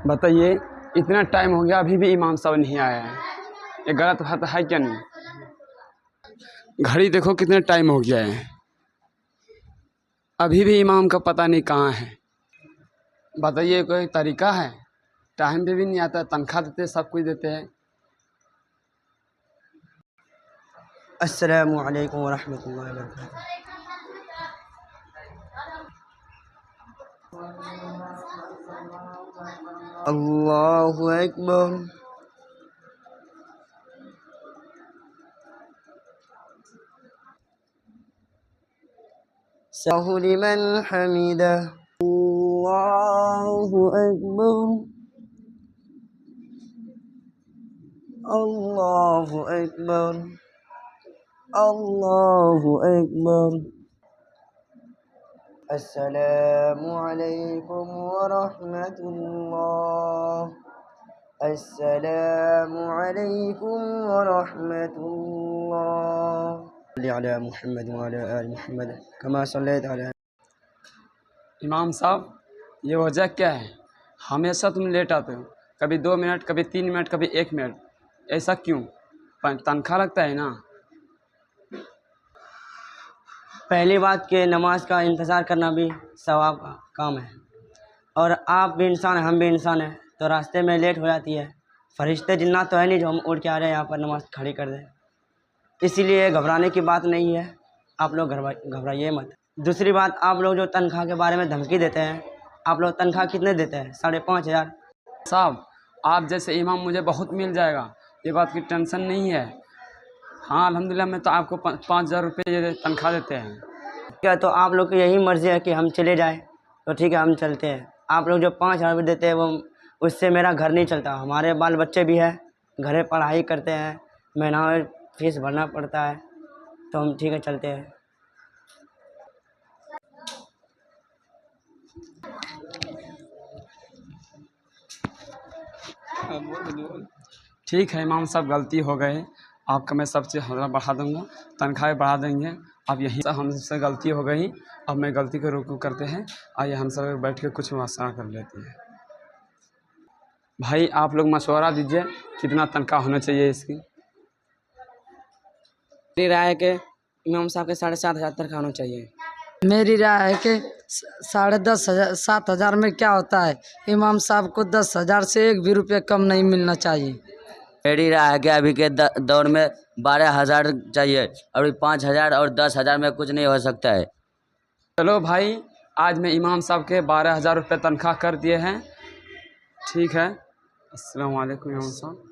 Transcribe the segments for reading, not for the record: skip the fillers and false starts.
बताइए, इतना टाइम हो गया अभी भी इमाम साहब नहीं आया है। ये गलत बात है क्या नहीं? घड़ी देखो कितने टाइम हो गया है, अभी भी इमाम का पता नहीं कहाँ है। बताइए, कोई तरीका है? टाइम पे भी नहीं आता, तनख्वाह देते, सब कुछ देते हैं। अस्सलामु अलैकुम वरहमतुल्लाहि वबरकातुहू। अल्लाहु अकबर। सहु लिमन हमीदा। अल्लाहु अकबर। अल्लाहु अकबर। अल्लाहु अकबर। अस्सलामु अलैकुम वरहमतुल्लाह। अस्सलामु अलैकुम वरहमतुल्लाह। अला मुहम्मद व अला आलि मुहम्मद कमा सल्लैता अला। इमाम साहब, ये वजह क्या है? हमेशा तुम लेट आते हो, कभी 2 मिनट, कभी 3 मिनट, कभी 1 मिनट। ऐसा क्यों? तनख्वाह लगता है ना। पहली बात कि नमाज का इंतज़ार करना भी सवाब का काम है, और आप भी इंसान हैं, हम भी इंसान हैं, तो रास्ते में लेट हो जाती है। फरिश्ते जिन्नात तो है नहीं जो हम उड़ के आ रहे हैं यहाँ पर नमाज खड़ी कर दें। इसीलिए घबराने की बात नहीं है, आप लोग घबराइए मत। दूसरी बात, आप लोग जो तनख्वाह के बारे में धमकी देते हैं, आप लोग तनख्वाह कितने देते हैं? 5,500। साहब, आप जैसे इमाम मुझे बहुत मिल जाएगा, ये बात की टेंशन नहीं है। हाँ अल्हम्दुलिल्लाह, मैं तो आपको 5,000 रुपये तनख्वाह देते हैं। क्या तो आप लोग की यही मर्ज़ी है कि हम चले जाएं? तो ठीक है, हम चलते हैं। आप लोग जो 5,000 रुपये देते हैं वो उससे मेरा घर नहीं चलता। हमारे बाल बच्चे भी हैं, घरे पढ़ाई करते हैं, महीना में फीस भरना पड़ता है। तो हम ठीक है, चलते हैं। ठीक है इमाम साहब, गलती हो गए, आपका मैं सब चीज़ बढ़ा दूँगा, तनख्वाह बढ़ा देंगे। अब यही हमसे गलती हो गई, अब मैं गलती को रोकू करते हैं। आइए हम सब बैठ के कुछ मशवरा कर लेते हैं। भाई आप लोग मशवरा दीजिए, कितना तनख्वाह होना चाहिए इसकी? मेरी राय है कि इमाम साहब के 7,500 तनख्वाह होना चाहिए। मेरी राय है कि 10,500 7,000 में क्या होता है, इमाम साहब को 10,000 से एक भी रुपये कम नहीं मिलना चाहिए। मेरी राय है कि अभी के दौर में 12,000 चाहिए, अभी 5,000 और 10,000 में कुछ नहीं हो सकता है। चलो भाई, आज मैं इमाम साहब के 12,000 रुपये तनख्वाह कर दिए हैं। ठीक है, अस्सलाम वालेकुम इमाम साहब।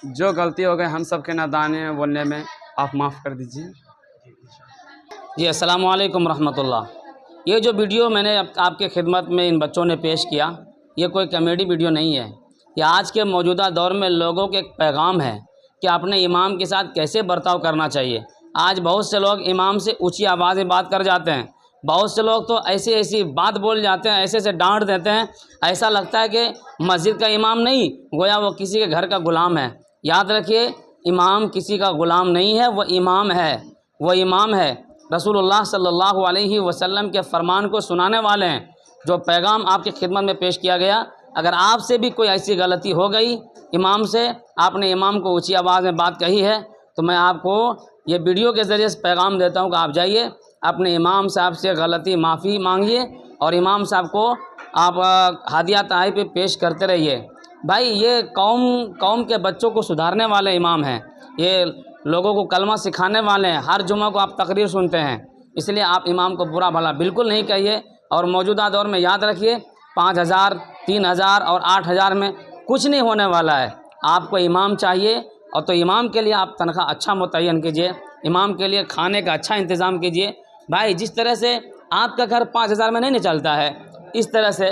जो गलती हो गई हम सब के नादानी में बोलने में, आप माफ़ कर दीजिए। जी अस्सलाम वालेकुम रहमतुल्लाह। ये जो वीडियो मैंने आपके खिदमत में इन बच्चों ने पेश किया, ये कोई कॉमेडी वीडियो नहीं है। ये आज के मौजूदा दौर में लोगों के एक पैगाम है कि अपने इमाम के साथ कैसे बर्ताव करना चाहिए। आज बहुत से लोग इमाम से ऊंची आवाज़ में बात कर जाते हैं, बहुत से लोग तो ऐसी बात बोल जाते हैं, ऐसे डांट देते हैं, ऐसा लगता है कि मस्जिद का इमाम नहीं, गोया वो किसी के घर का ग़ुलाम है। याद रखिए, इमाम किसी का ग़ुलाम नहीं है, वो इमाम है, वो इमाम है। रसूलुल्लाह सल्लल्लाहु अलैहि वसल्लम के फरमान को सुनाने वाले हैं। जो पैगाम आपकी खिदमत में पेश किया गया, अगर आपसे भी कोई ऐसी गलती हो गई इमाम से, आपने इमाम को ऊंची आवाज़ में बात कही है, तो मैं आपको ये वीडियो के ज़रिए से पैगाम देता हूँ कि आप जाइए अपने इमाम साहब से गलती माफ़ी मांगिए और इमाम साहब को आप हादिया तहफ़ पे पेश करते रहिए। भाई ये कौम के बच्चों को सुधारने वाले इमाम हैं, ये लोगों को कलमा सिखाने वाले हैं। हर जुमा को आप तकरीर सुनते हैं, इसलिए आप इमाम को बुरा भला बिल्कुल नहीं कहिए। और मौजूदा दौर में याद रखिए, 5,000, 3,000 और 8,000 में कुछ नहीं होने वाला है। आपको इमाम चाहिए, और तो इमाम के लिए आप तनख्वाह अच्छा मुतय्यन कीजिए, इमाम के लिए खाने का अच्छा इंतज़ाम कीजिए। भाई जिस तरह से आपका घर 5,000 में नहीं चलता है, इस तरह से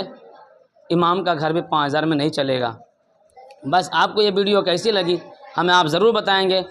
इमाम का घर भी 5,000 में नहीं चलेगा। बस आपको ये वीडियो कैसी लगी हमें आप ज़रूर बताएंगे।